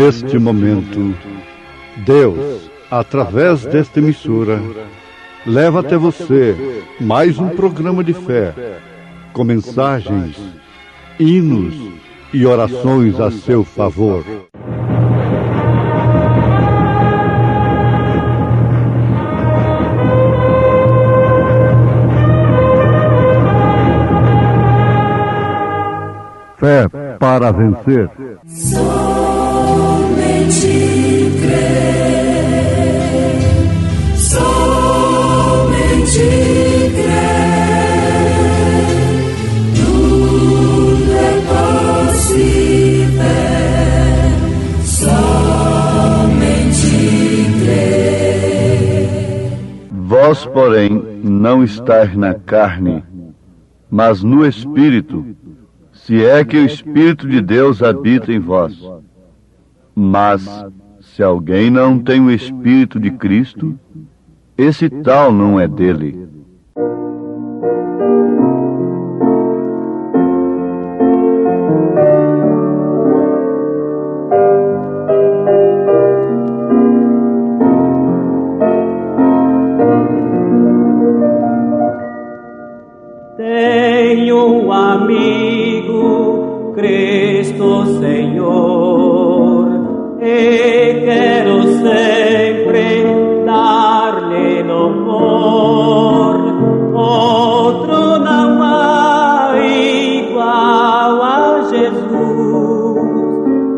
Neste momento, Deus, através desta emissora, leva até você mais um programa de fé, com mensagens, hinos e orações a seu favor. Fé para vencer. Somente crer, somente crer, tudo é possível, somente crer. Vós, porém, não estáis na carne, mas no Espírito, se é que o Espírito de Deus habita em vós. Mas, se alguém não tem o Espírito de Cristo, esse tal não é dele. Tenho um amigo, Cristo Senhor, e quero sempre dar-lhe louvor. Outro não há igual a Jesus,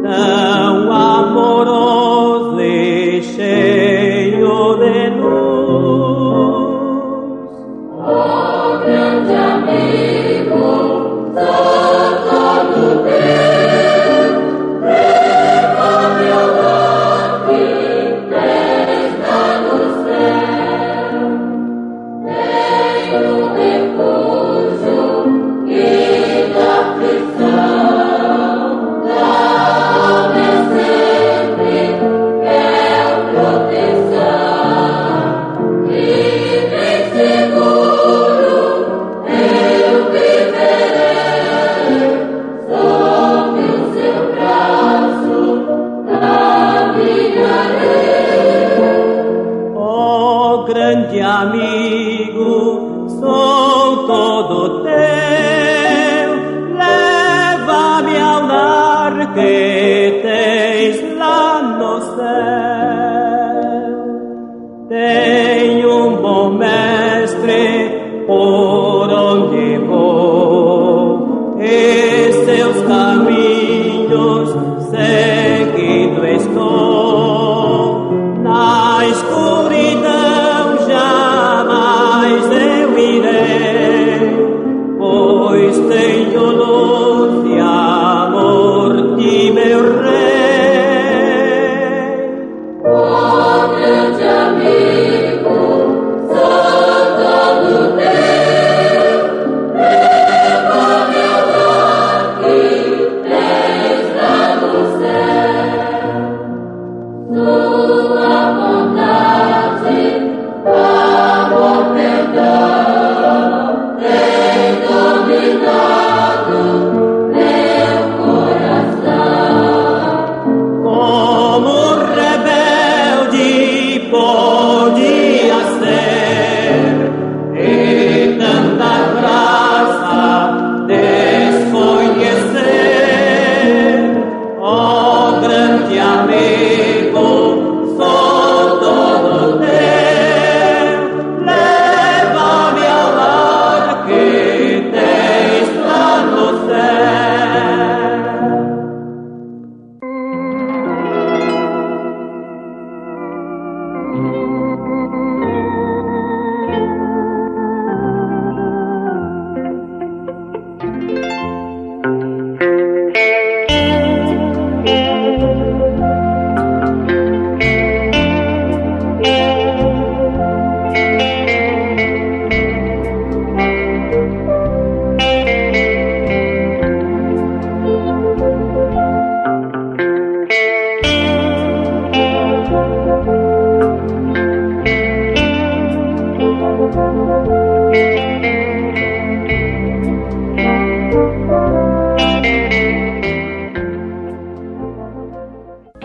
tão amoroso e cheio de luz. Oh, grande amigo, sou todo teu, leva-me ao lar que está no céu. Tenho refúgio e da aflição, dá-me sempre proteção, livre e seguro eu viverei, sob o seu braço caminharei. Oh, grande amigo, sou todo teu, leva-me ao lar que tens lá no céu. Tenho um bom mestre por onde vou, e seus caminhos seguindo estou. Na escuridão jamais eu irei, pois tenho luz e amor de meu Rei. Oh, grande amigo, sou todo teu,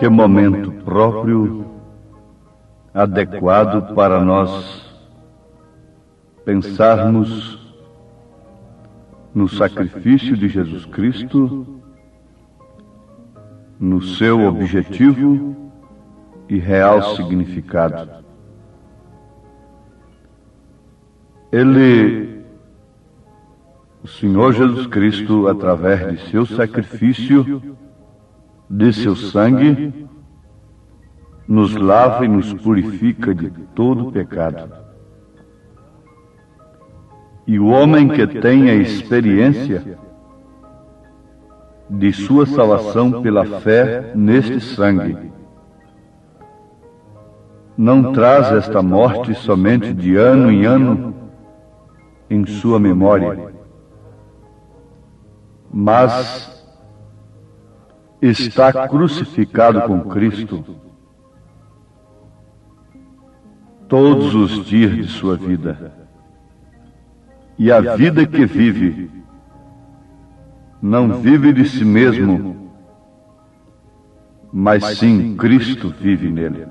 que momento próprio, adequado para nós pensarmos no sacrifício de Jesus Cristo, no seu objetivo e real significado. O Senhor Jesus Cristo, através de seu sacrifício, de seu sangue, nos lava e nos purifica de todo pecado. E o homem que tem a experiência de sua salvação pela fé neste sangue, não traz esta morte somente de ano em ano em sua memória, mas está crucificado com Cristo todos os dias de sua vida. E a vida que vive, não vive de si mesmo, mas sim Cristo vive nele.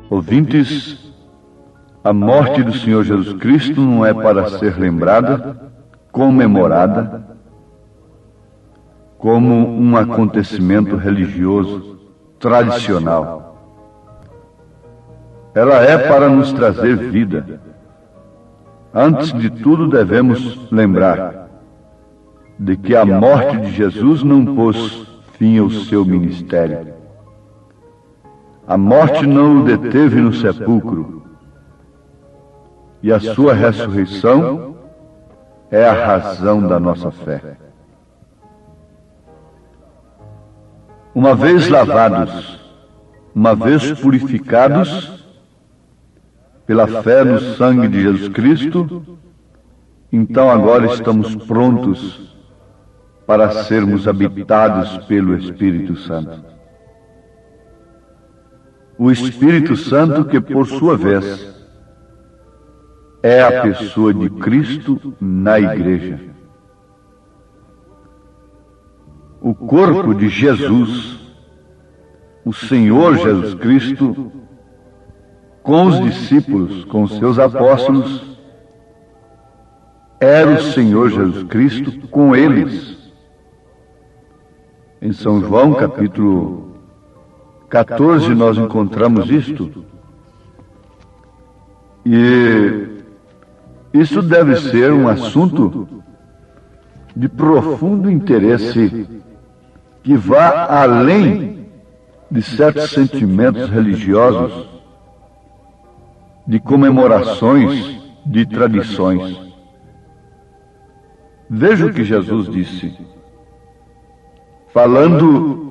Ouvintes, a morte do Senhor Jesus Cristo não é para ser lembrada, comemorada, como um acontecimento religioso, tradicional. Ela é para nos trazer vida. Antes de tudo, devemos lembrar de que a morte de Jesus não pôs fim ao seu ministério. A morte não o deteve no sepulcro, e a sua ressurreição é a razão da nossa fé. Uma vez lavados, uma vez purificados pela fé no sangue de Jesus Cristo, então agora estamos prontos para sermos habitados pelo Espírito Santo. O Espírito Santo que, por sua vez, é a pessoa de Cristo na igreja. O corpo de Jesus, o Senhor Jesus Cristo, com os discípulos, com os seus apóstolos, era o Senhor Jesus Cristo com eles. Em São João, capítulo 14, nós encontramos isto. E isso deve ser um assunto de profundo interesse que vá além de certos sentimentos religiosos, de comemorações, de tradições. Veja o que Jesus disse, falando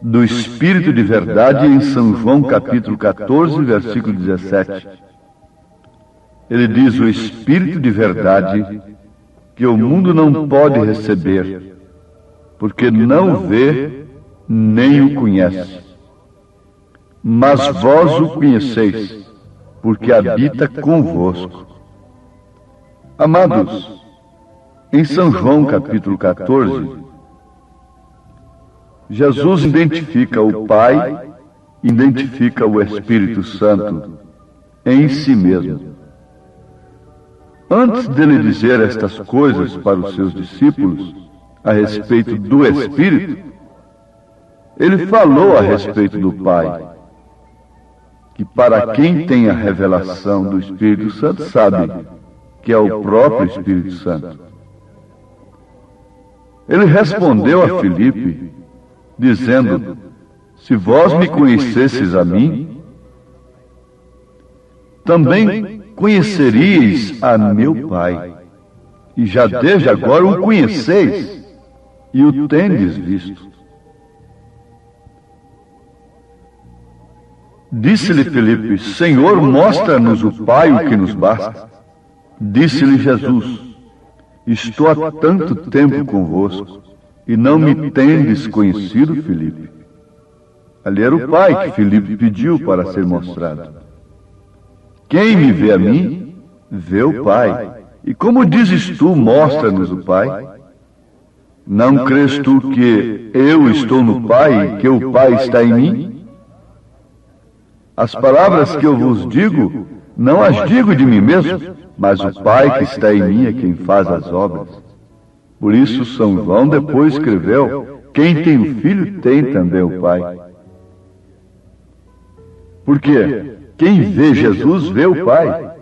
do Espírito de verdade em São João capítulo 14, versículo 17. Ele diz: o Espírito de verdade que o mundo não pode receber, porque não o vê nem o conhece. Mas vós o conheceis, porque habita convosco. Amados, em São João capítulo 14, Jesus identifica o Pai, identifica o Espírito Santo em si mesmo. Antes dele dizer estas coisas para os seus discípulos a respeito do Espírito, ele falou a respeito do Pai, que para quem tem a revelação do Espírito Santo sabe que é o próprio Espírito Santo. Ele respondeu a Filipe, dizendo: se vós me conhecesseis a mim, também conheceríeis a meu Pai. E já desde agora o conheceis e o tendes visto. Disse-lhe Filipe: Senhor, mostra-nos o Pai, o que nos basta. Disse-lhe Jesus: estou há tanto tempo convosco e não me tendes conhecido, Filipe? Ali era o Pai que Filipe pediu para ser mostrado. Quem me vê a mim, vê o Pai. E como dizes tu, mostra-nos o Pai? Não crês tu que eu estou no Pai e que o Pai está em mim? As palavras que eu vos digo, não as digo de mim mesmo, mas o Pai que está em mim é quem faz as obras. Por isso São João depois escreveu: quem tem o Filho tem também o Pai. Porque quem vê Jesus vê o Pai.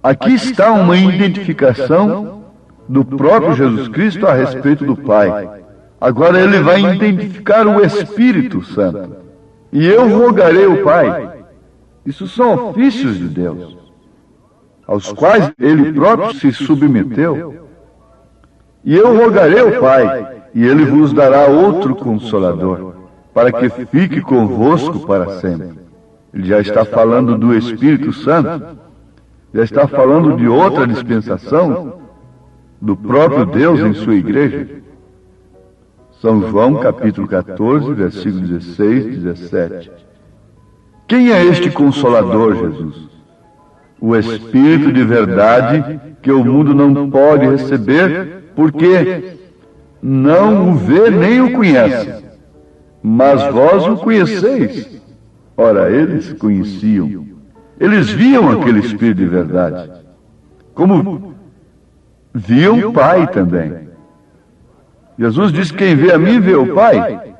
Aqui está uma identificação do próprio Jesus Cristo a respeito do Pai. Agora ele vai identificar o Espírito Santo. E eu rogarei ao Pai. Isso são ofícios de Deus, aos quais ele próprio se submeteu. E eu rogarei ao Pai, e ele vos dará outro Consolador, para que fique convosco para sempre. Ele já está falando do Espírito Santo, já está falando de outra dispensação do próprio Deus em sua igreja. São João capítulo 14, versículos 16 e 17. Quem é este Consolador, Jesus? O Espírito de verdade que o mundo não pode receber, porque não o vê nem o conhece. Mas vós o conheceis. Ora, eles conheciam. Eles viam aquele Espírito de verdade, como viam o Pai também. Jesus disse: quem vê a mim, vê o Pai.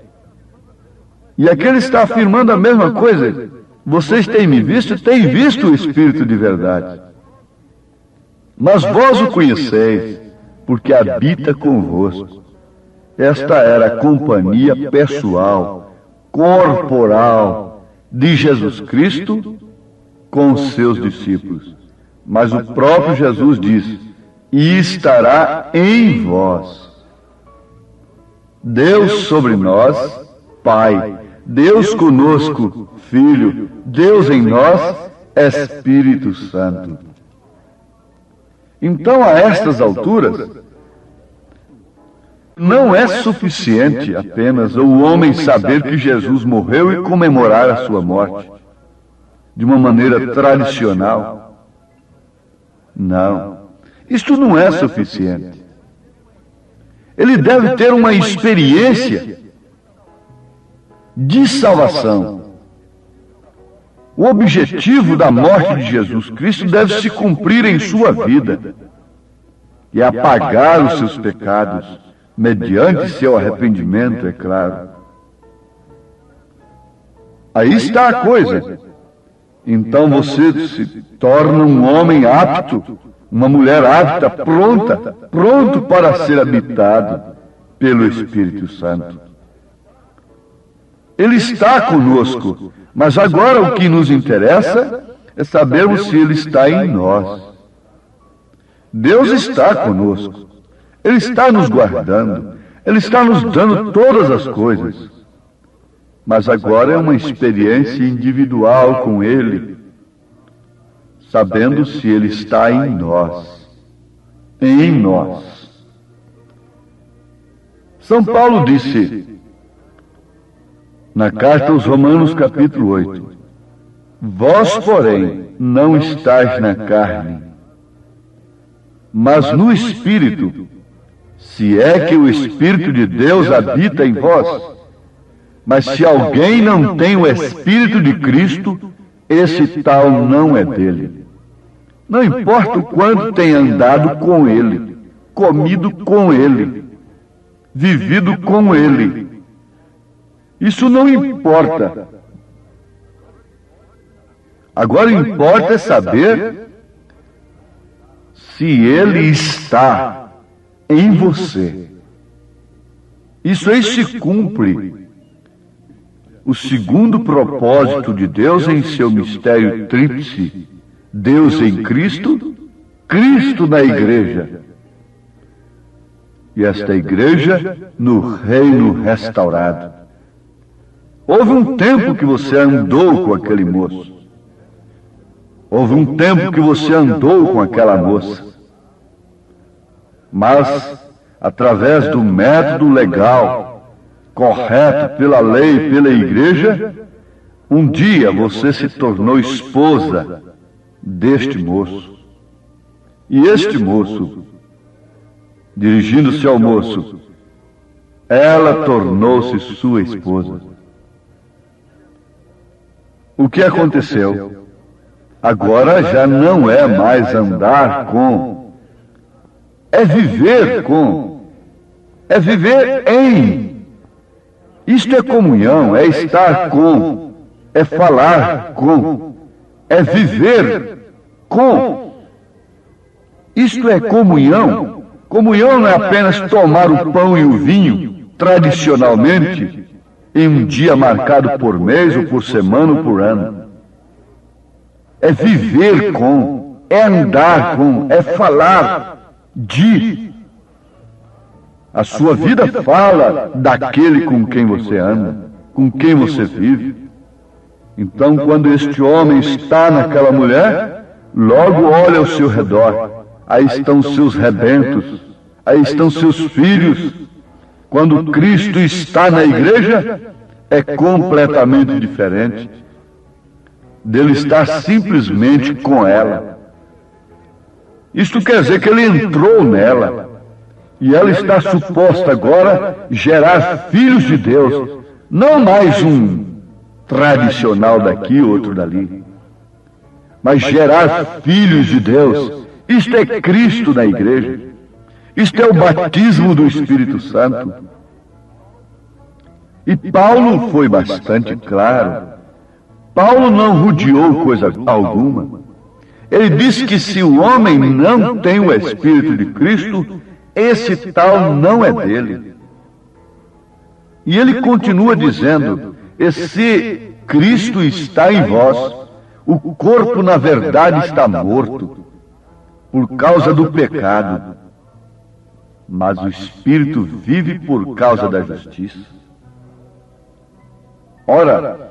E aqui ele está afirmando a mesma coisa. Vocês têm me visto e têm visto o Espírito de verdade. Mas vós o conheceis, porque habita convosco. Esta era a companhia pessoal, corporal de Jesus Cristo com os seus discípulos. Mas o próprio Jesus diz: e estará em vós. Deus sobre nós, Pai. Deus conosco, Filho. Deus em nós, Espírito Santo. Então, a estas alturas, não é suficiente apenas o homem saber que Jesus morreu e comemorar a sua morte de uma maneira tradicional. Não, isto não é suficiente. Ele deve ter uma experiência de salvação. O objetivo da morte de Jesus Cristo deve se cumprir em sua vida, e apagar os seus pecados, mediante seu arrependimento, é claro. Aí está a coisa. Então você se torna um homem apto, uma mulher apta, pronto para ser habitado pelo Espírito Santo. Ele está conosco, mas agora o que nos interessa é sabermos se Ele está em nós. Deus está conosco, Ele está nos guardando, Ele está nos dando todas as coisas. Mas agora é uma experiência individual com Ele, sabendo se Ele está em nós. Em nós. São Paulo disse na carta aos Romanos, capítulo 8: vós, porém, não estáis na carne, mas no Espírito, se é que o Espírito de Deus habita em vós. Mas se alguém não tem o Espírito de Cristo, esse tal não é dele. Não importa o quanto tenha andado com Ele, comido com Ele, vivido com Ele. Isso não importa. Agora importa é saber se ele está em você. Isso aí se cumpre o segundo propósito de Deus em seu mistério tríplice: Deus em Cristo, Cristo na igreja. E esta igreja no reino restaurado. Houve um tempo que você andou com aquele moço. Houve um tempo que você andou com aquela moça. Mas, através do método legal, correto pela lei e pela igreja, um dia você se tornou esposa deste moço. E este moço, dirigindo-se ao moço, ela tornou-se sua esposa. O que aconteceu? Agora já não é mais andar com, é viver com, é viver em. Isto é comunhão, é estar com, é falar com, é viver com. Isto é comunhão. Comunhão não é apenas tomar o pão e o vinho, tradicionalmente, em um dia marcado por mês, ou por semana, ou por ano. É viver com, é andar com, é falar de. A sua vida fala daquele com quem você anda, com quem você vive. Então, quando este homem está naquela mulher, logo olha ao seu redor. Aí estão seus rebentos, aí estão seus filhos. Quando Cristo está na igreja, é completamente diferente dele estar simplesmente com ela. Isto quer dizer que ele entrou nela, e ela está suposta agora gerar filhos de Deus, não mais um tradicional daqui, outro dali, mas gerar filhos de Deus. Isto é Cristo na igreja. Isto é o batismo do Espírito Santo. E Paulo foi bastante claro. Paulo não rodeou coisa alguma. Ele disse que se o homem não tem o Espírito de Cristo, esse tal não é dele. E ele continua dizendo: e se Cristo está em vós, o corpo na verdade está morto, por causa do pecado, mas o Espírito vive por causa da justiça. Ora,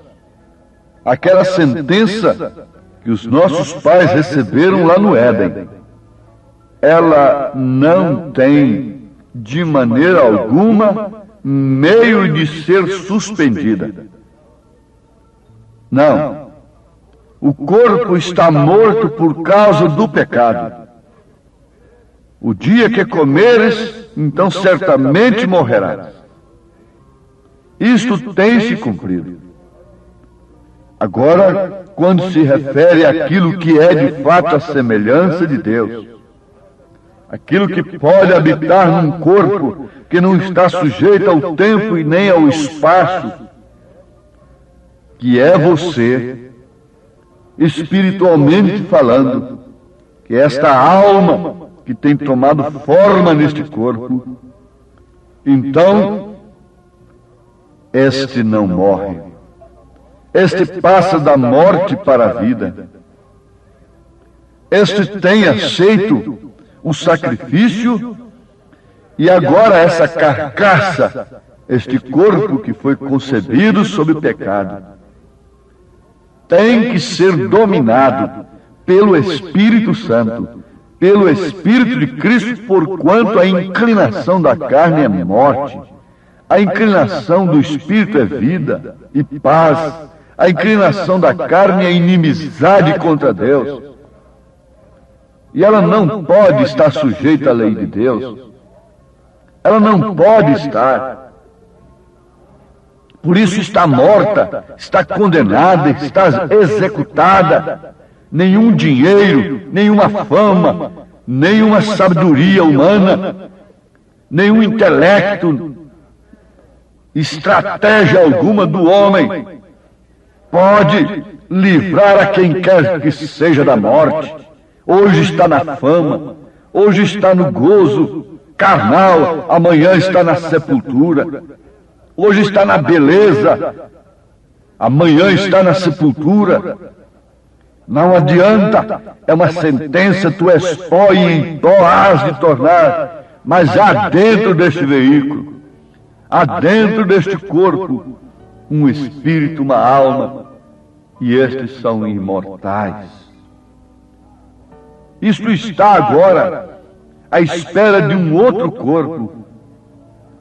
aquela sentença que os nossos pais receberam lá no Éden, ela não tem, de maneira alguma, meio de ser suspendida. Não. O corpo está morto por causa do pecado. O dia que comeres, então certamente morrerás. Isto tem se cumprido. Agora, quando se refere àquilo que é de fato a semelhança de Deus, aquilo que pode habitar num corpo que não está sujeito ao tempo e nem ao espaço, que é você, espiritualmente falando, que esta alma que tem tomado forma neste corpo, então, este não morre. Este passa da morte para a vida. Este tem aceito o sacrifício e agora essa carcaça, este corpo que foi concebido sob o pecado, tem que ser dominado pelo Espírito Santo, pelo Espírito de Cristo, porquanto a inclinação da carne é morte, a inclinação do Espírito é vida e paz, a inclinação da carne é inimizade contra Deus. E ela não pode estar sujeita à lei de Deus. Ela não pode estar. Por isso está morta, está condenada, está executada. Nenhum dinheiro, nenhuma fama, nenhuma sabedoria humana, nenhum intelecto, estratégia alguma do homem pode livrar a quem quer que seja da morte. Hoje está na fama, hoje está no gozo carnal, amanhã está na sepultura. Hoje está na beleza, amanhã está na sepultura. Não adianta, é uma sentença, tu és pó e em pó has de tornar. Mas há dentro deste veículo, há dentro deste corpo, um espírito, uma alma, e estes são imortais. Isto está agora à espera de um outro corpo.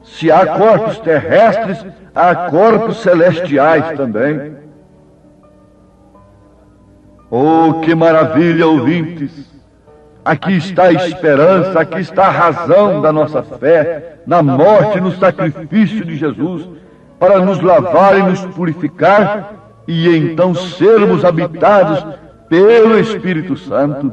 Se há corpos terrestres, há corpos celestiais também. Oh, que maravilha, ouvintes! Aqui está a esperança, aqui está a razão da nossa fé, na morte e no sacrifício de Jesus, para nos lavar e nos purificar, e então sermos habitados pelo Espírito Santo.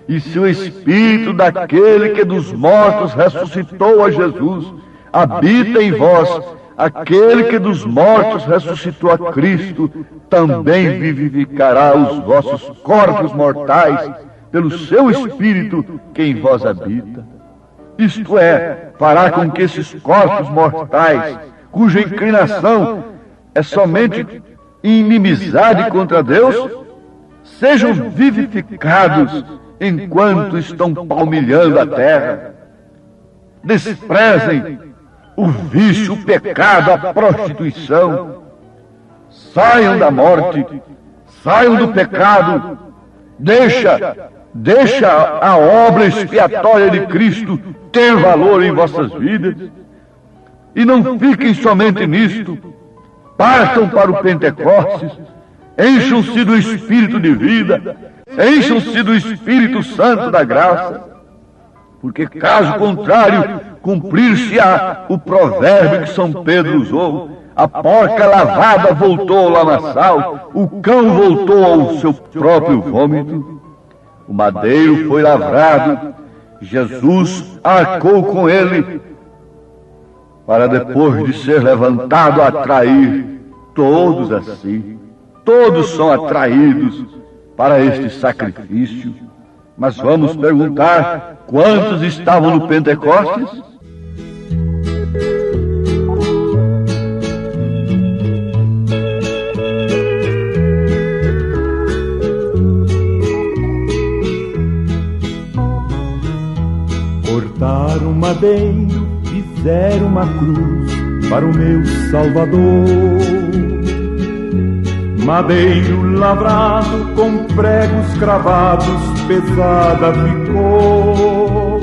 E se o Espírito daquele que dos mortos ressuscitou a Jesus habita em vós, aquele que dos mortos ressuscitou a Cristo também vivificará os vossos corpos mortais pelo seu Espírito que em vós habita. Isto é, fará com que esses corpos mortais, cuja inclinação é somente inimizade contra Deus, sejam vivificados enquanto estão palmilhando a terra. Desprezem o vício, o pecado, a prostituição. Saiam da morte, saiam do pecado. Deixa a obra expiatória de Cristo ter valor em vossas vidas. E não fiquem somente nisto. Partam para o Pentecostes, encham-se do Espírito de vida, encham-se do Espírito Santo da graça, porque caso contrário, cumprir-se-á o provérbio que São Pedro usou: a porca lavada voltou ao lamaçal, o cão voltou ao seu próprio vômito. O madeiro foi lavrado, Jesus arcou com ele, para depois de ser levantado atrair todos a si. Todos são atraídos para este sacrifício. Mas vamos perguntar: quantos estavam no Pentecostes? Cortaram um madeiro, fizeram uma cruz para o meu Salvador. Madeiro lavrado com pregos cravados, pesada ficou.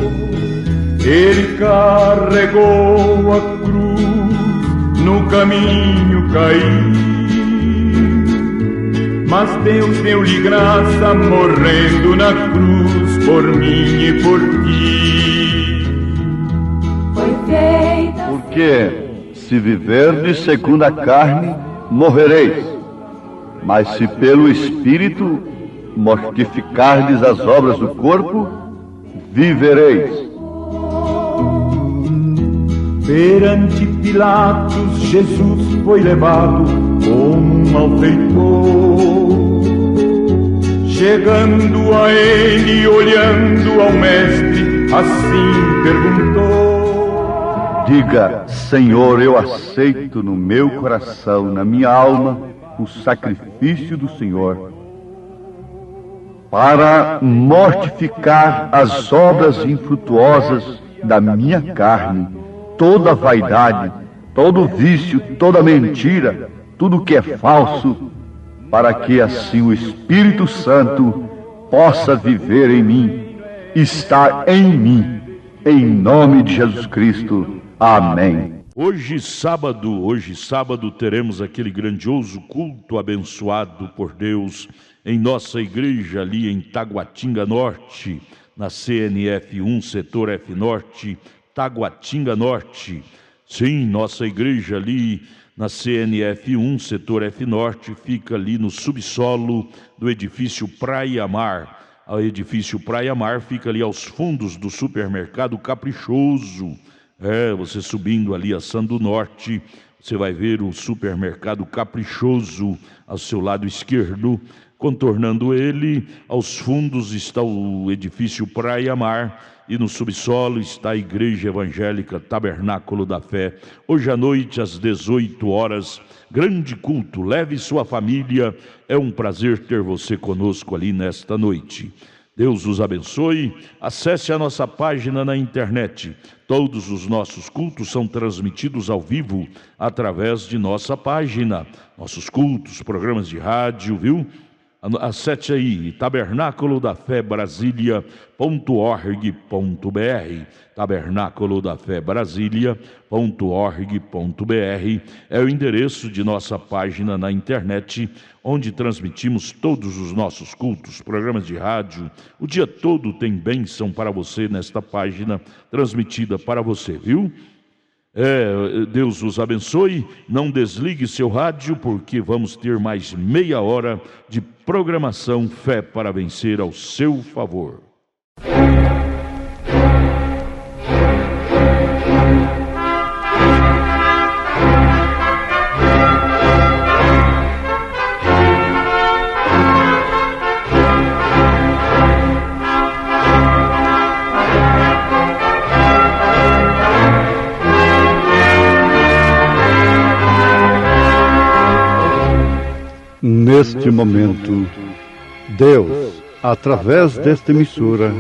Ele carregou a cruz, no caminho caiu. Mas Deus deu-lhe graça, morrendo na cruz, por mim e por ti. Foi feita. Porque se viverdes segundo a carne, morrereis. Mas se pelo Espírito mortificardes as obras do corpo, vivereis. Perante Pilatos, Jesus foi levado como um malfeitor. Chegando a ele, olhando ao mestre, assim perguntou: Diga: Senhor, eu aceito no meu coração, na minha alma, o sacrifício do Senhor, para mortificar as obras infrutuosas da minha carne, toda vaidade, todo vício, toda mentira, tudo que é falso, para que assim o Espírito Santo possa viver em mim, estar em mim, em nome de Jesus Cristo. Amém. Hoje sábado, teremos aquele grandioso culto abençoado por Deus em nossa igreja ali em Taguatinga Norte, na CNF 1, setor F Norte, Taguatinga Norte. Sim, nossa igreja ali na CNF 1, setor F Norte, fica ali no subsolo do edifício Praia Mar. O edifício Praia Mar fica ali aos fundos do supermercado Caprichoso. Você subindo ali a São do Norte, você vai ver o supermercado Caprichoso ao seu lado esquerdo. Contornando ele, aos fundos está o edifício Praia Mar e no subsolo está a Igreja Evangélica Tabernáculo da Fé. Hoje à noite, às 18 horas, grande culto. Leve sua família. É um prazer ter você conosco ali nesta noite. Deus os abençoe. Acesse a nossa página na internet. Todos os nossos cultos são transmitidos ao vivo através de nossa página. Nossos cultos, programas de rádio, viu? Acesse aí, tabernáculo da fé Brasília.org.br, tabernáculo da fé Brasília.org.br é o endereço de nossa página na internet, onde transmitimos todos os nossos cultos, programas de rádio. O dia todo tem bênção para você nesta página transmitida para você, viu? Deus os abençoe. Não desligue seu rádio, porque vamos ter mais meia hora de programação Fé para Vencer ao seu favor. Neste momento, Deus, através desta emissora,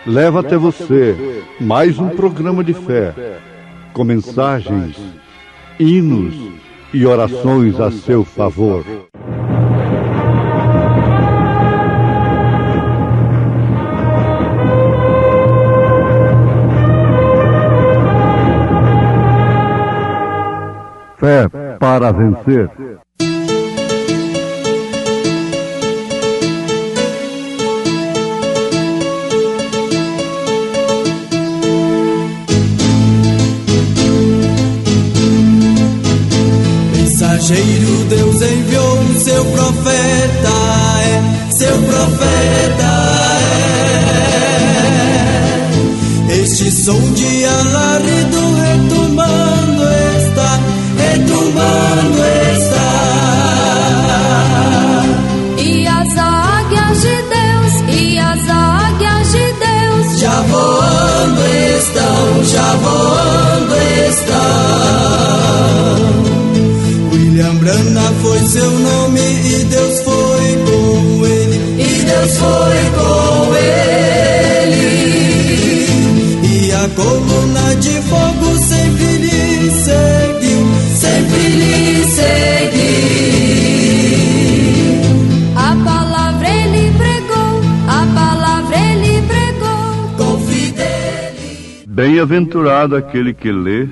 leva até você mais um programa de fé, com mensagens, hinos e orações a seu favor. Fé para vencer. Mensageiro, Deus enviou o seu profeta, seu profeta Este som de alarido retumbando está, retumbando está. E as águias de Deus, e as águias de Deus já voando estão, já voando estão. William Branham foi seu nome e Deus foi com ele, e Deus foi com ele. E a coluna de fogo sempre lhe seguiu, sempre lhe seguiu. A palavra ele pregou, a palavra ele pregou com fidelidade. Bem-aventurado aquele que lê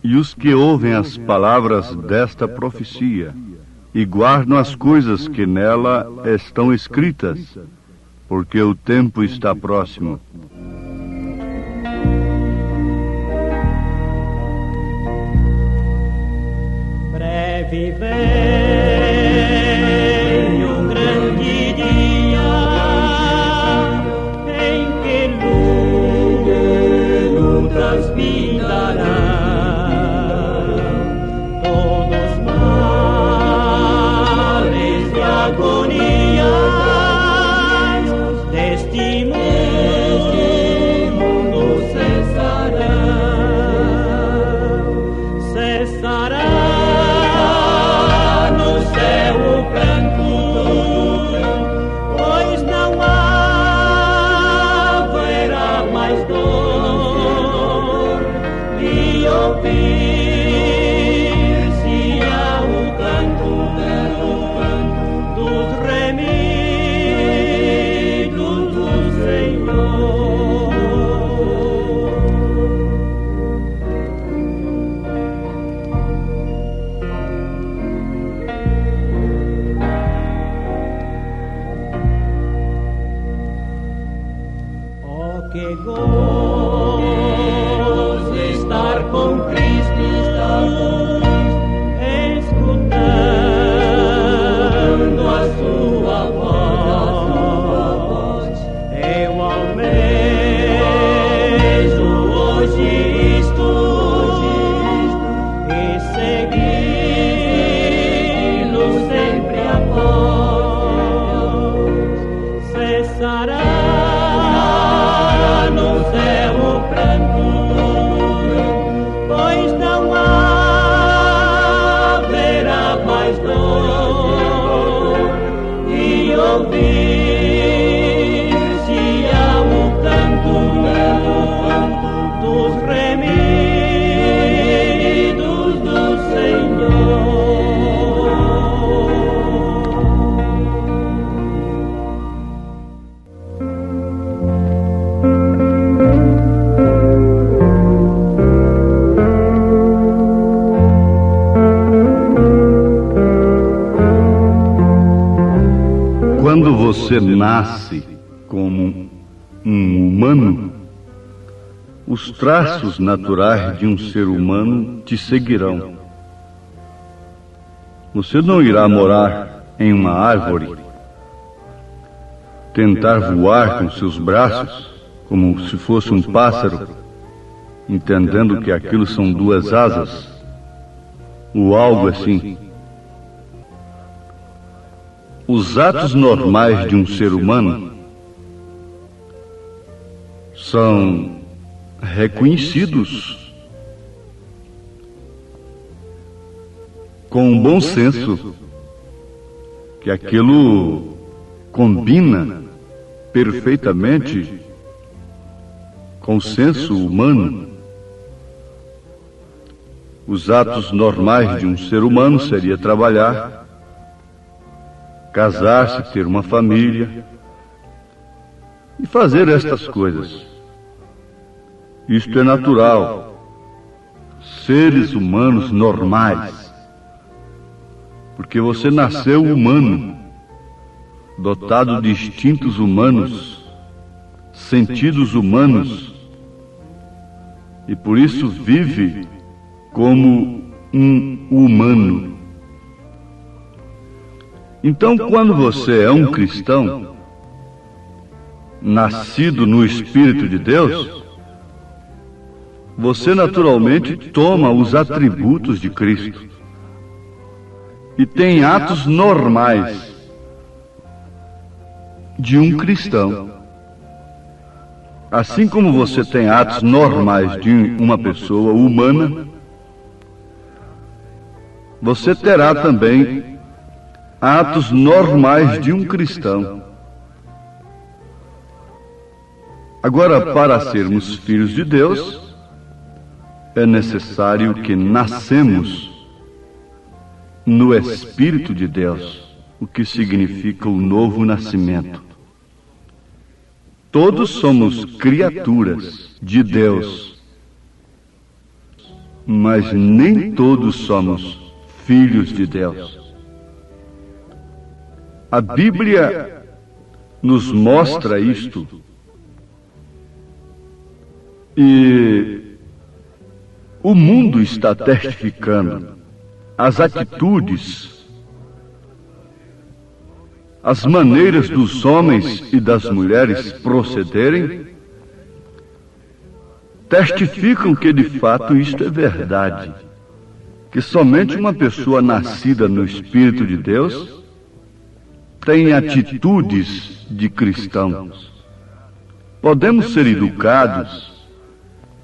e os que ouvem as palavras desta profecia e guardam as coisas que nela estão escritas, porque o tempo está próximo. Breve vem um grande dia em que lutas pintarão. Cessará nos você nasce como um humano, os traços naturais de um ser humano te seguirão. Você não irá morar em uma árvore, tentar voar com seus braços, como se fosse um pássaro, entendendo que aquilo são duas asas, ou algo assim. Os atos normais de um ser humano são reconhecidos com um bom senso, que aquilo combina perfeitamente com o senso humano. Os atos normais de um ser humano seria trabalhar, casar-se, ter uma família e fazer estas coisas. Isto é natural. Seres humanos normais. Porque você nasceu humano, dotado de instintos humanos, sentidos humanos, e por isso vive como um humano. Então, quando você é um cristão, nascido no Espírito de Deus, você naturalmente toma os atributos de Cristo e tem atos normais de um cristão. Assim como você tem atos normais de uma pessoa humana, você terá também atos normais de um cristão. Agora, para sermos filhos de Deus, é necessário que nascemos no Espírito de Deus, o que significa o novo nascimento. Todos somos criaturas de Deus, mas nem todos somos filhos de Deus. A Bíblia nos mostra isto, e o mundo está testificando. As atitudes, as maneiras dos homens e das mulheres procederem, testificam que de fato isto é verdade, que somente uma pessoa nascida no Espírito de Deus tem atitudes de cristãos. Podemos ser educados,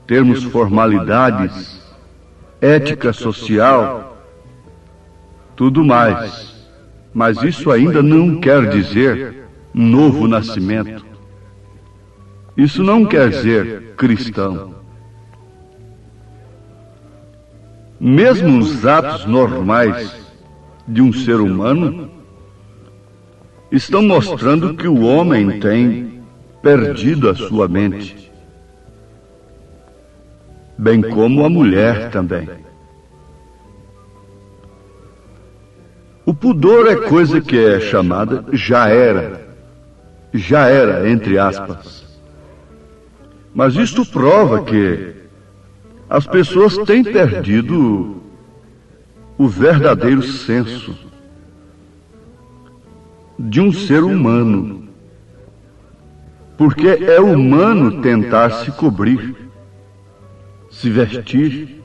termos formalidades, ética social, tudo mais, mas isso ainda não quer dizer novo nascimento. Isso não quer dizer cristão. Mesmo os atos normais de um ser humano estão mostrando que o homem tem perdido a sua mente, bem como a mulher também. O pudor é coisa que é chamada já era, entre aspas. Mas isto prova que as pessoas têm perdido o verdadeiro senso de um ser humano. Porque é humano tentar se cobrir, se vestir.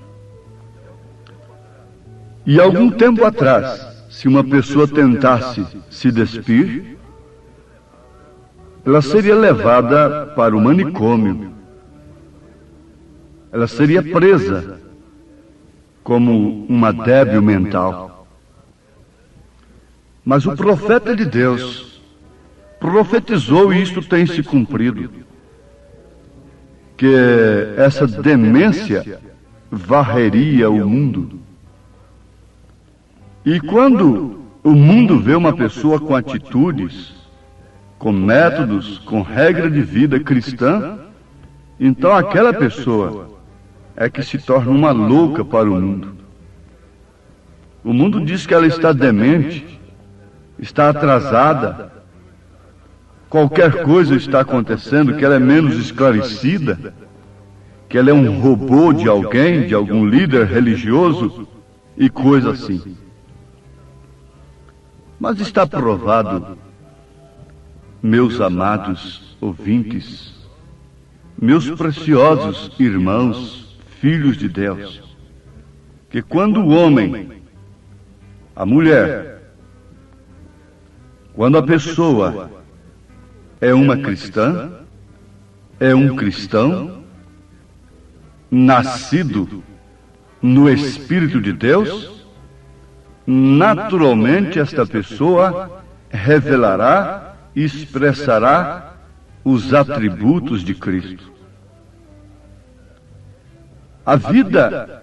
E algum tempo atrás, se uma pessoa tentasse se despir, ela seria levada para o manicômio. Ela seria presa como uma débil mental. Mas o profeta de Deus profetizou, e isto tem se cumprido, que essa demência varreria o mundo. E quando o mundo vê uma pessoa com atitudes, com métodos, com regra de vida cristã, então aquela pessoa é que se torna uma louca para o mundo. O mundo diz que ela está demente, está atrasada, qualquer coisa está acontecendo, que ela é menos esclarecida, que ela é um robô de alguém, de algum líder religioso e coisa assim. Mas está provado, meus amados ouvintes, meus preciosos irmãos, filhos de Deus, que quando o homem, a mulher, quando a pessoa é uma cristã, é um cristão, nascido no Espírito de Deus, naturalmente esta pessoa revelará e expressará os atributos de Cristo. A vida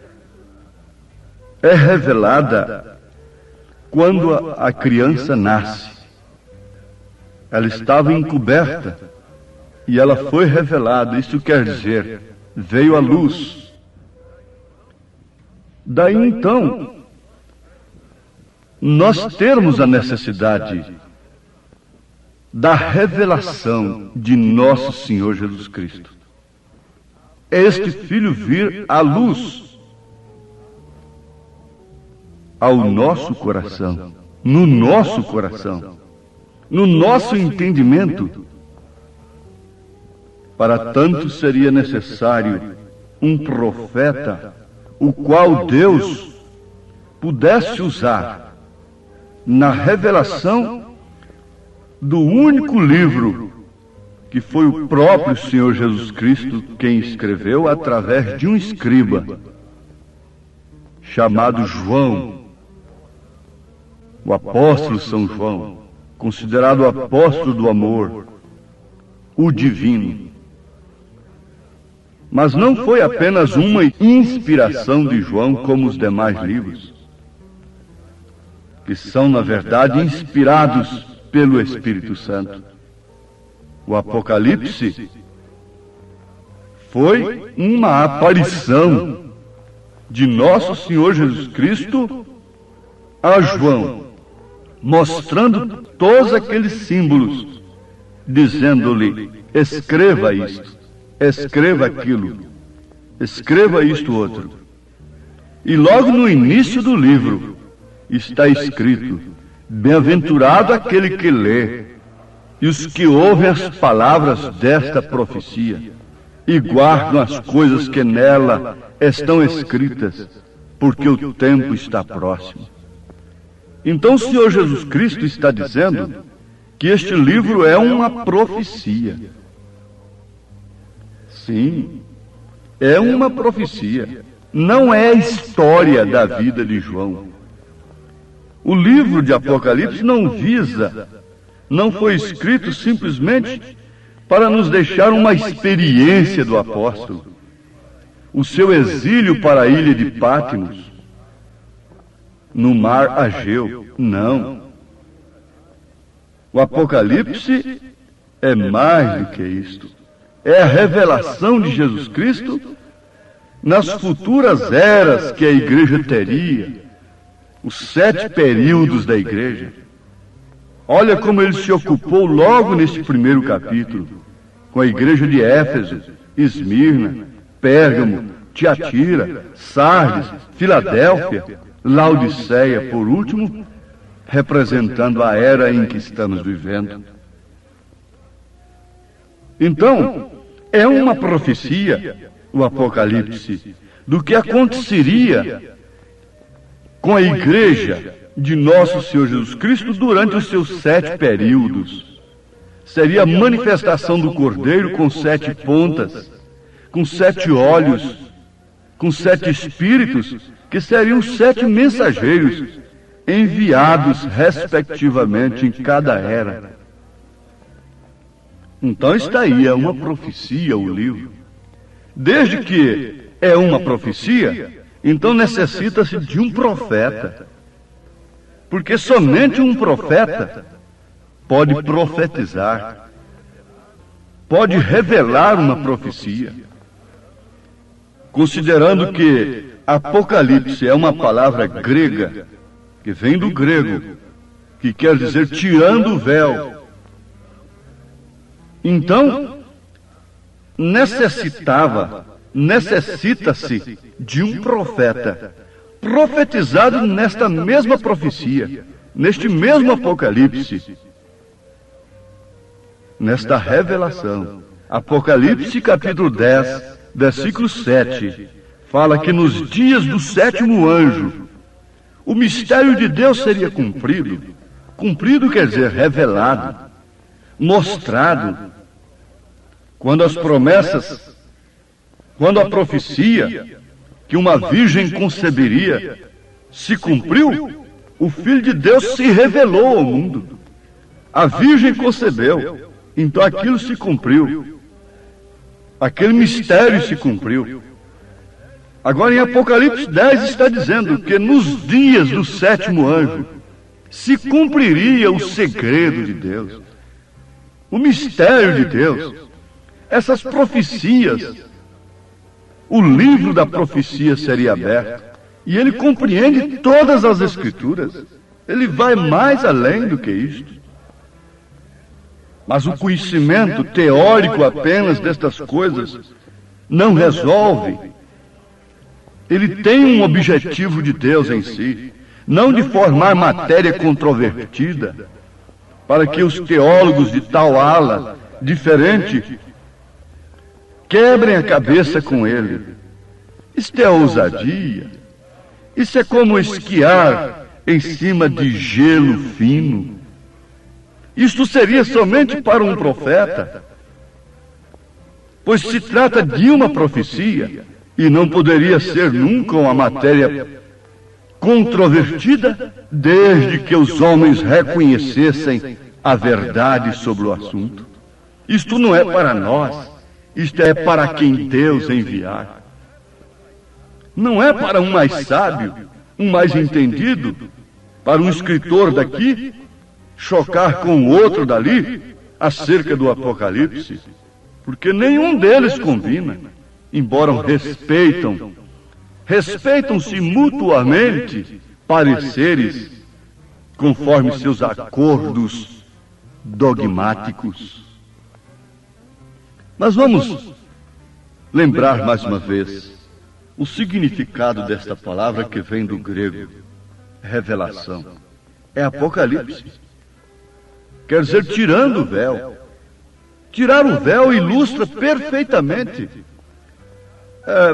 é revelada quando a criança nasce. Ela estava encoberta e ela foi revelada. Isso quer dizer, veio à luz. Daí então, nós termos a necessidade da revelação de nosso Senhor Jesus Cristo. Este Filho vir à luz ao nosso coração, no nosso coração, no nosso entendimento. Para tanto seria necessário um profeta, o qual Deus pudesse usar na revelação do único livro que foi o próprio Senhor Jesus Cristo quem escreveu através de um escriba chamado João, o apóstolo São João, considerado o apóstolo do amor, o divino. Mas não foi apenas uma inspiração de João como os demais livros, que são, na verdade, inspirados pelo Espírito Santo. O Apocalipse foi uma aparição de nosso Senhor Jesus Cristo a João, mostrando todos aqueles símbolos, dizendo-lhe: escreva isto, escreva aquilo, escreva isto outro. E logo no início do livro está escrito: bem-aventurado aquele que lê e os que ouvem as palavras desta profecia e guardam as coisas que nela estão escritas, porque o tempo está próximo. Então o Senhor Jesus Cristo está dizendo que este livro é uma profecia. Sim, é uma profecia. Não é a história da vida de João. O livro de Apocalipse não foi escrito simplesmente para nos deixar uma experiência do apóstolo, o seu exílio para a ilha de Patmos, no mar Ageu. Não. O Apocalipse é mais do que isto. É a revelação de Jesus Cristo nas futuras eras que a igreja teria, os 7 períodos da igreja. Olha como ele se ocupou logo neste primeiro capítulo, com a igreja de Éfeso, Esmirna, Pérgamo, Tiatira, Sardes, Filadélfia, Laodiceia, por último, representando a era em que estamos vivendo. Então, é uma profecia, o Apocalipse, do que aconteceria com a igreja de nosso Senhor Jesus Cristo durante os seus 7 períodos. Seria a manifestação do Cordeiro com 7 pontas, com 7 olhos, com 7 espíritos, que seriam 7 mensageiros enviados respectivamente em cada era. Então está aí, é uma profecia o livro. Desde que é uma profecia, então necessita-se de um profeta. Porque somente um profeta pode profetizar, pode revelar uma profecia. Considerando que Apocalipse é uma palavra grega, que vem do grego, que quer dizer tirando o véu. Então, necessita-se de um profeta profetizado nesta mesma profecia, neste mesmo Apocalipse, nesta revelação. Apocalipse capítulo 10, versículo 7, fala que nos dias do sétimo anjo, o mistério de Deus seria cumprido. Cumprido quer dizer revelado, mostrado. Quando as promessas, quando a profecia que uma virgem conceberia se cumpriu, o Filho de Deus se revelou ao mundo. A virgem concebeu, então aquilo se cumpriu. Aquele mistério se cumpriu. Agora em Apocalipse 10 está dizendo que nos dias do sétimo anjo se cumpriria o segredo de Deus, o mistério de Deus, essas profecias. O livro da profecia seria aberto e ele compreende todas as Escrituras. Ele vai mais além do que isto. Mas o conhecimento teórico apenas destas coisas não resolve. Ele tem um objetivo de Deus em si, não de formar matéria controvertida, para que os teólogos de tal ala diferente quebrem a cabeça com ele. Isto é ousadia. Isso é como esquiar em cima de gelo fino. Isto seria somente para um profeta, pois se trata de uma profecia e não poderia ser nunca uma matéria controvertida, desde que os homens reconhecessem a verdade sobre o assunto. Isto não é para nós, isto é para quem Deus enviar. Não é para um mais sábio, um mais entendido, para um escritor daqui chocar com o outro dali acerca do Apocalipse, porque nenhum deles combina, embora respeitam-se mutuamente pareceres conforme seus acordos dogmáticos. Mas vamos lembrar mais uma vez o significado desta palavra que vem do grego, revelação. É Apocalipse. Quer dizer, tirando o véu. Tirar o véu ilustra perfeitamente.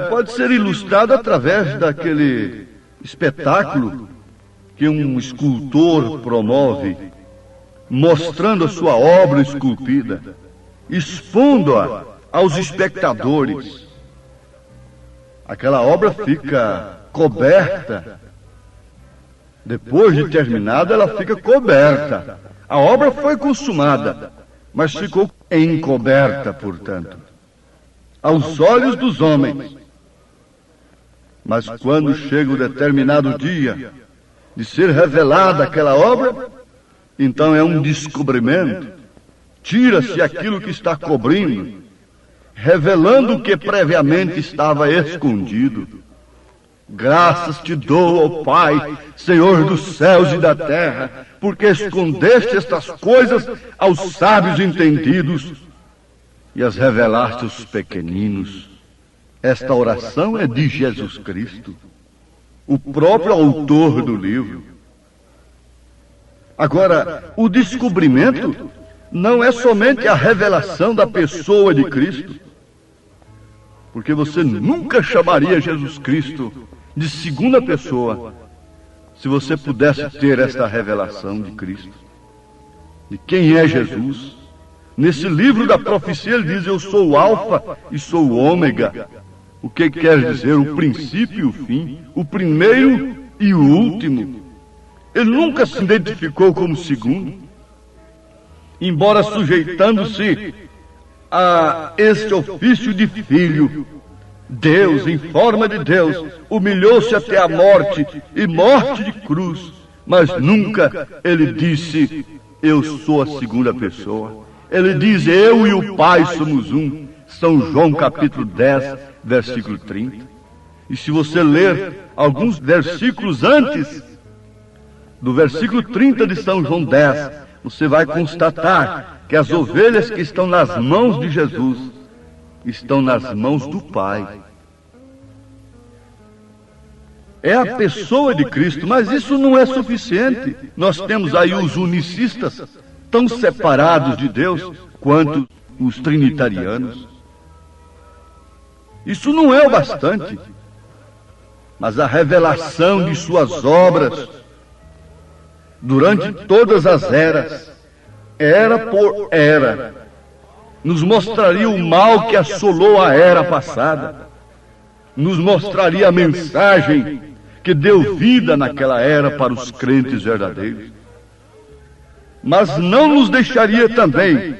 Pode ser ilustrado através daquele espetáculo que um escultor promove, mostrando a sua obra esculpida, expondo-a aos espectadores. Aquela obra fica coberta. Depois de terminada, ela fica coberta. A obra foi consumada, mas ficou encoberta, portanto, aos olhos dos homens. Mas quando chega o determinado dia de ser revelada aquela obra, então é um descobrimento. Tira-se aquilo que está cobrindo, revelando o que previamente estava escondido. Graças te dou, ó Pai, Senhor dos céus e da terra, porque escondeste estas coisas aos sábios entendidos e as revelaste aos pequeninos. Esta oração é de Jesus Cristo, o próprio autor do livro. Agora, o descobrimento não é somente a revelação da pessoa de Cristo, porque você nunca chamaria Jesus Cristo de segunda pessoa se você pudesse ter esta revelação de Cristo, de quem é Jesus. Nesse livro da profecia ele diz: eu sou o Alfa e sou o Ômega. O que quer dizer o princípio e o fim, o primeiro e o último. Ele nunca se identificou como segundo, embora sujeitando-se a este ofício de filho. Deus, em forma de Deus, humilhou-se até a morte, e morte de cruz, mas nunca ele disse: eu sou a segunda pessoa. Ele diz: eu e o Pai somos um. São João capítulo 10, versículo 30. E se você ler alguns versículos antes do versículo 30 de São João 10, você vai constatar que as ovelhas que estão nas mãos de Jesus estão nas mãos do Pai. É a pessoa de Cristo, mas isso não é suficiente. Nós temos aí os unicistas, tão separados de Deus quanto os trinitarianos. Isso não é o bastante, mas a revelação de suas obras durante todas as eras, era por era, nos mostraria o mal que assolou a era passada, nos mostraria a mensagem que deu vida naquela era para os crentes verdadeiros, mas não nos deixaria também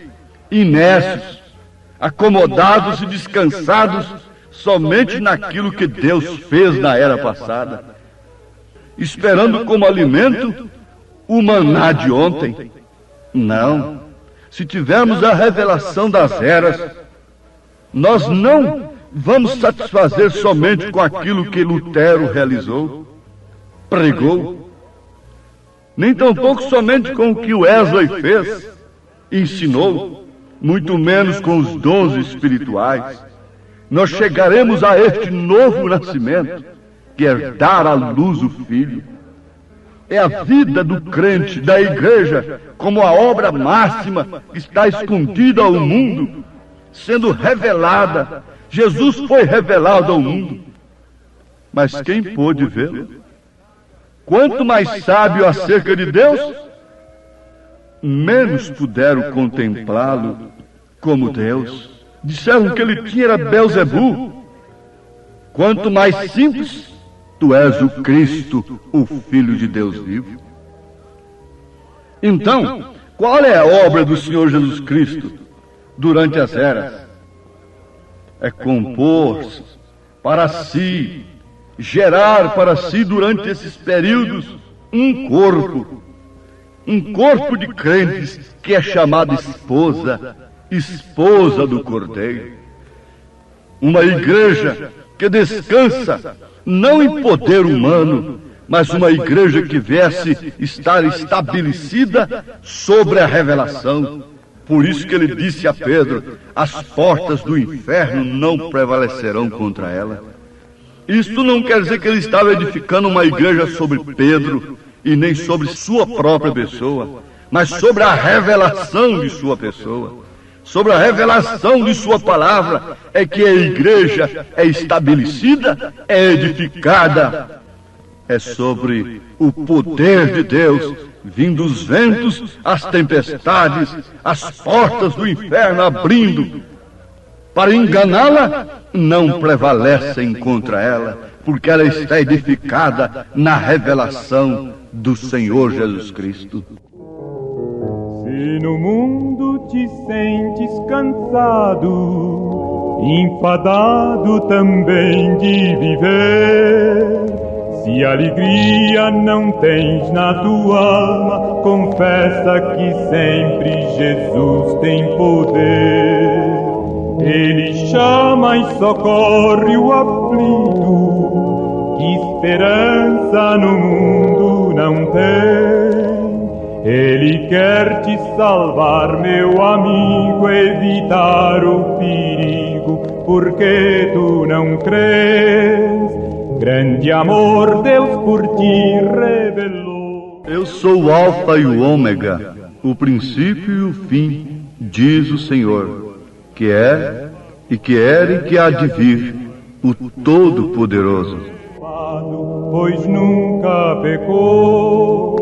inércios, acomodados e descansados somente naquilo que Deus fez na era passada, esperando como alimento o maná de ontem. Não. Se tivermos a revelação das eras, nós não vamos satisfazer somente com aquilo que Lutero realizou, pregou, nem tampouco somente com o que Wesley fez, ensinou, muito menos com os dons espirituais. Nós chegaremos a este novo nascimento, que é dar à luz o Filho. É a vida do crente, da igreja, como a obra máxima que está escondida ao mundo, sendo revelada. Jesus foi revelado ao mundo, mas quem pôde vê-lo? Quanto mais sábio acerca de Deus, menos puderam contemplá-lo como Deus. Disseram que ele tinha Belzebu. Quanto mais simples, tu és o Cristo, o Filho de Deus vivo. Então, qual é a obra do Senhor Jesus Cristo durante as eras? É compor para si, gerar para si durante esses períodos um corpo de crentes que é chamado esposa do Cordeiro. Uma igreja que descansa não em poder humano, mas uma igreja que viesse estar estabelecida sobre a revelação. Por isso que ele disse a Pedro: as portas do inferno não prevalecerão contra ela. Isto não quer dizer que ele estava edificando uma igreja sobre Pedro e nem sobre sua própria pessoa, mas sobre a revelação de sua pessoa. Sobre a revelação de sua palavra é que a igreja é estabelecida, é edificada. É sobre o poder de Deus, vindo os ventos, as tempestades, as portas do inferno abrindo. Para enganá-la, não prevalecem contra ela, porque ela está edificada na revelação do Senhor Jesus Cristo. Se no mundo te sentes cansado, enfadado também de viver, se alegria não tens na tua alma, confessa que sempre Jesus tem poder. Ele chama e socorre o aflito, que esperança no mundo não tem. Ele quer te salvar, meu amigo, evitar o perigo, porque tu não crês. Grande amor Deus por ti revelou. Eu sou o Alfa e o Ômega, o princípio e o fim, diz o Senhor, que é, e que era e que há de vir, o Todo-Poderoso. Pois nunca pecou.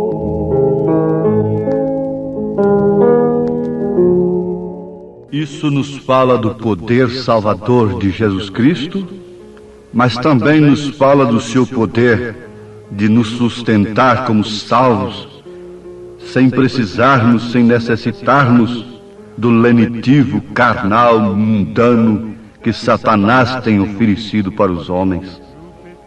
Isso nos fala do poder salvador de Jesus Cristo, mas também nos fala do seu poder de nos sustentar como salvos, sem precisarmos, sem necessitarmos do lenitivo carnal mundano que Satanás tem oferecido para os homens.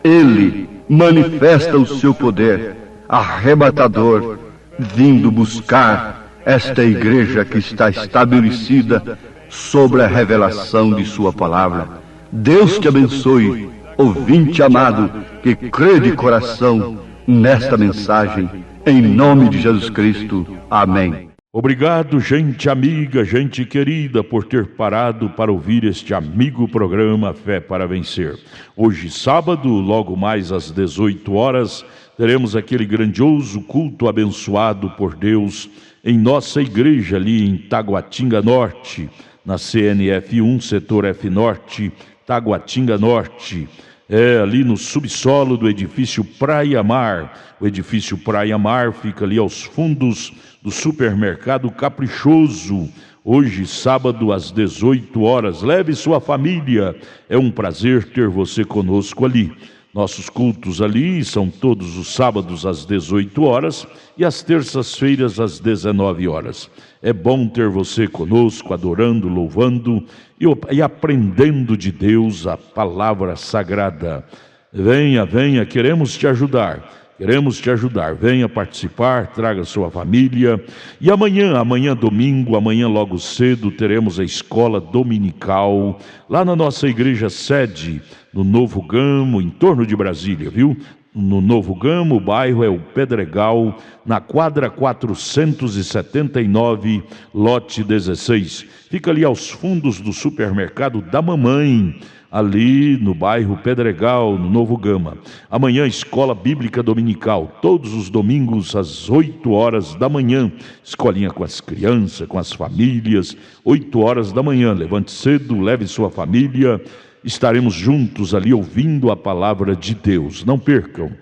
Ele manifesta o seu poder arrebatador, vindo buscar esta igreja que está estabelecida sobre a revelação de sua palavra. Deus te abençoe, ouvinte amado, que crê de coração nesta mensagem, em nome de Jesus Cristo. Amém. Obrigado, gente amiga, gente querida, por ter parado para ouvir este amigo programa Fé para Vencer. Hoje, sábado, logo mais às 18 horas, teremos aquele grandioso culto abençoado por Deus em nossa igreja ali em Taguatinga Norte, na CNF 1, setor F Norte, Taguatinga Norte. Ali no subsolo do edifício Praia Mar. O edifício Praia Mar fica ali aos fundos do supermercado Caprichoso. Hoje, sábado, às 18 horas. Leve sua família. É um prazer ter você conosco ali. Nossos cultos ali são todos os sábados às 18 horas e às terças-feiras às 19 horas. É bom ter você conosco, adorando, louvando e aprendendo de Deus a palavra sagrada. Venha, venha, queremos te ajudar. Venha participar, traga sua família. E amanhã domingo, amanhã logo cedo, teremos a escola dominical lá na nossa igreja sede, no Novo Gamo, em torno de Brasília, viu? No Novo Gamo, o bairro é o Pedregal, na quadra 479, lote 16. Fica ali aos fundos do supermercado da mamãe, ali no bairro Pedregal, no Novo Gama. Amanhã, escola bíblica dominical, todos os domingos às 8 horas da manhã. Escolinha com as crianças, com as famílias, 8 horas da manhã. Levante cedo, leve sua família. Estaremos juntos ali ouvindo a palavra de Deus. Não percam.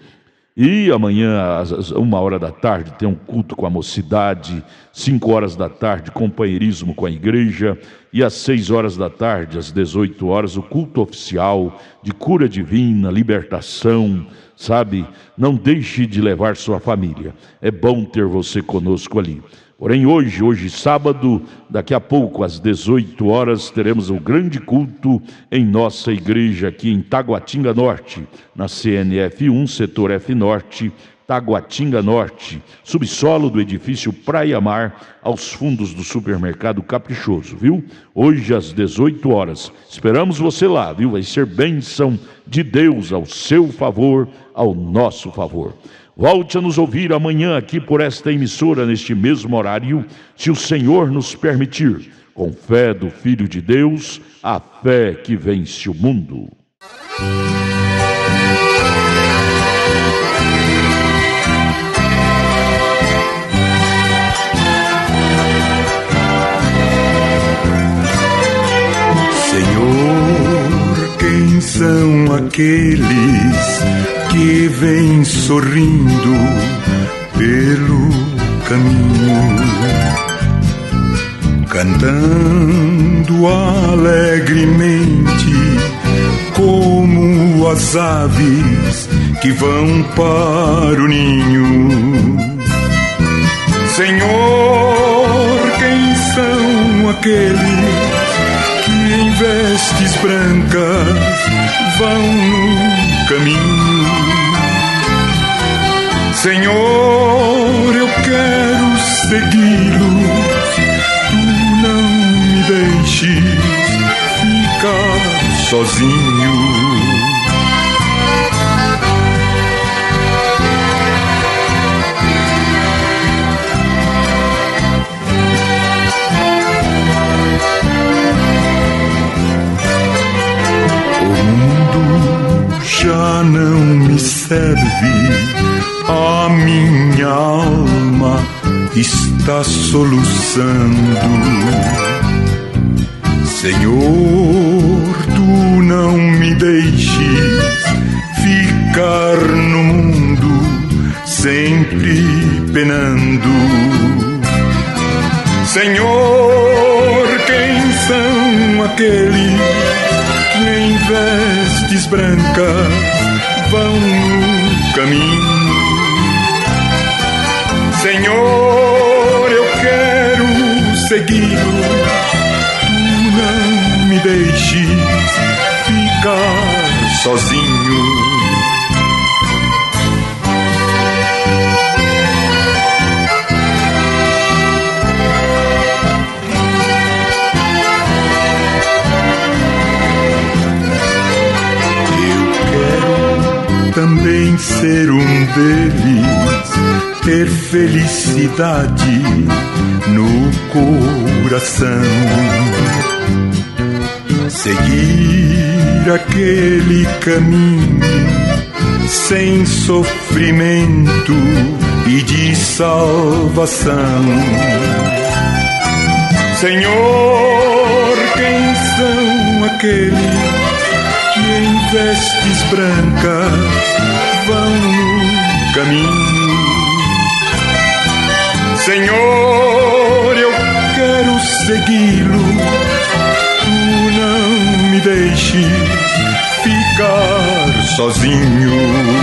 E amanhã, às 1h da tarde, tem um culto com a mocidade. 5 horas da tarde, companheirismo com a igreja. E às 6 horas da tarde, às 18 horas, o culto oficial de cura divina, libertação, sabe? Não deixe de levar sua família. É bom ter você conosco ali. Porém, hoje sábado, daqui a pouco, às 18 horas, teremos um grande culto em nossa igreja aqui em Taguatinga Norte, na CNF 1, setor F Norte, Taguatinga Norte, subsolo do edifício Praia Mar, aos fundos do supermercado Caprichoso, viu? Hoje às 18 horas. Esperamos você lá, viu? Vai ser bênção de Deus ao seu favor, ao nosso favor. Volte a nos ouvir amanhã aqui por esta emissora, neste mesmo horário, se o Senhor nos permitir, com fé do Filho de Deus, a fé que vence o mundo. Senhor, quem são aqueles que vêm sorrindo pelo caminho, cantando alegremente como as aves que vão para o ninho? Senhor, quem são aqueles que em vestes brancas vão no caminho? Senhor, eu quero segui-los, tu não me deixes ficar sozinho. Já não me serve, a minha alma está soluçando. Senhor, tu não me deixes ficar no mundo sempre penando. Senhor, quem são aqueles que em vestes brancas vão no caminho? Senhor, eu quero segui-lo, tu não me deixes ficar sozinho. Também ser um deles ter felicidade no coração, seguir aquele caminho sem sofrimento e de salvação. Senhor, quem são aqueles que em vestes brancas vão no caminho? Senhor, eu quero segui-lo, tu não me deixes ficar sozinho.